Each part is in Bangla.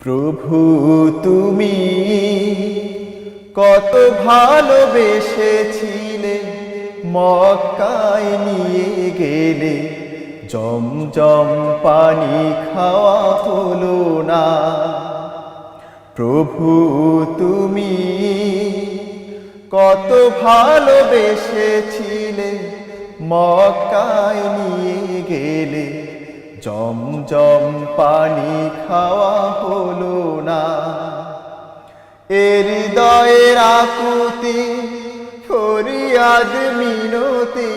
প্রভু তুমি কত ভালোবেসেছিলে, মক্কায় নিয়ে গেলে, জমজম পানি খাওয়া হলো না। প্রভু তুমি কত ভালোবেসেছিলে, মক্কায় নিয়ে গেলে, জমজম পানি খাওয়া হলো না। হৃদয়ের আকুতি ফরিয়াদ মিনতি,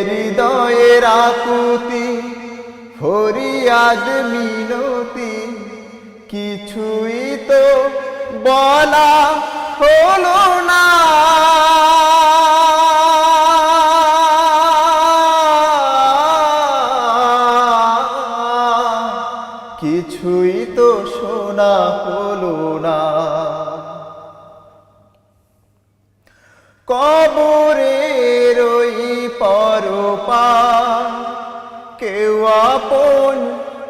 হৃদয়ের আকুতি ফরিয়াদ মিনতি, কিছুই তো বলা হলো না। কিছুই তো শোনা হলো না। কবরের ওই পরপার কেউ আপন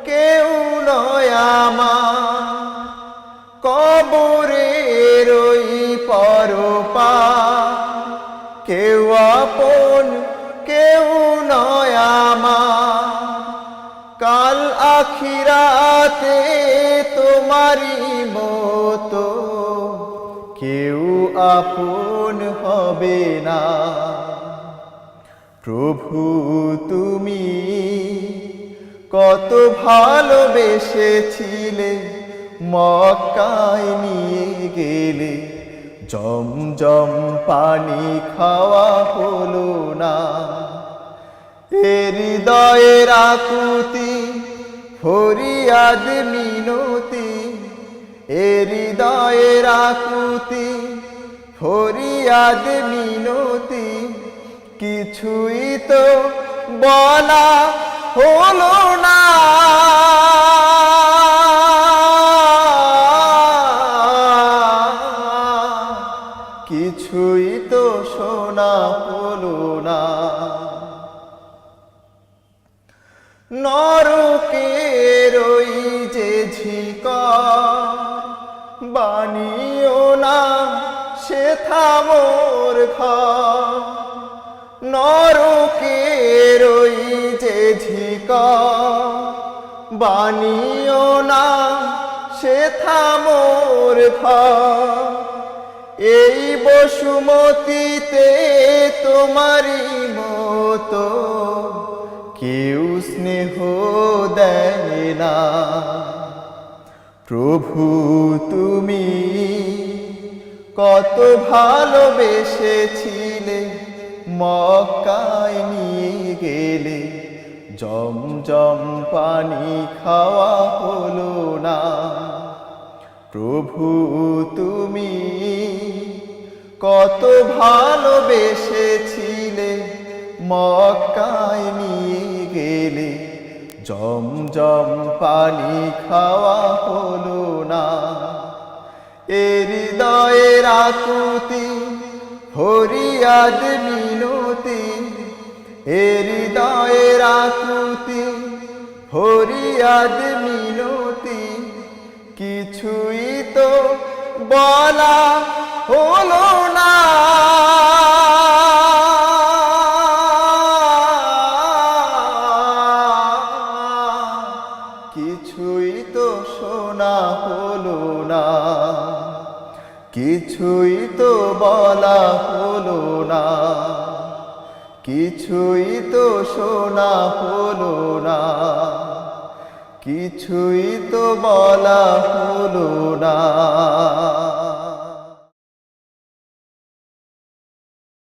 কেউ নয় আমার, কবরের ওই পরপার কেউ আপন কেউ নয় আমার। কাল আখিরাতে তোমারই মতো কেউ আপন হবে না। প্রভু তুমি কত ভালোবেসেছিলে, মক্কায় নিয়ে গেলে, জমজম পানি খাওয়া হলো না। হৃদয়ের আকুতি ফরিয়াদ মিনতি, হৃদয়ের আকুতি ফরিয়াদ মিনতি, কিছুই তো বলা হলো না। কিছুই তো শোনা হলো না। নরকের ওই যে ঝিকর বানিও না সেথা মোর ঘর, নরকের ওই যে ঝিকর বানিও না সেথা মোর ঘর। এই বসুমতীতে তোমারই মতো কেউ স্নেহ দেয় না। প্রভু তুমি কত ভালোবেসেছিলে, মক্কায় নিয়ে গেলে, জমজম পানি খাওয়া হলো না। প্রভু তুমি কত ভালোবেসেছিলে, মক্কায় নিয়ে গেলে, জমজম পানি খাওয়া হলো না। হৃদয়ের আকুতি ফরিয়াদ মিনতি, হৃদয়ের আকুতি ফরিয়াদ মিনতি, কিছুই তো বলা হলো না। কিছুই তো শোনা হলো না। কিছুই তো বলা হলো না। কিছুই তো শোনা হলো না। কিছুই তো বলা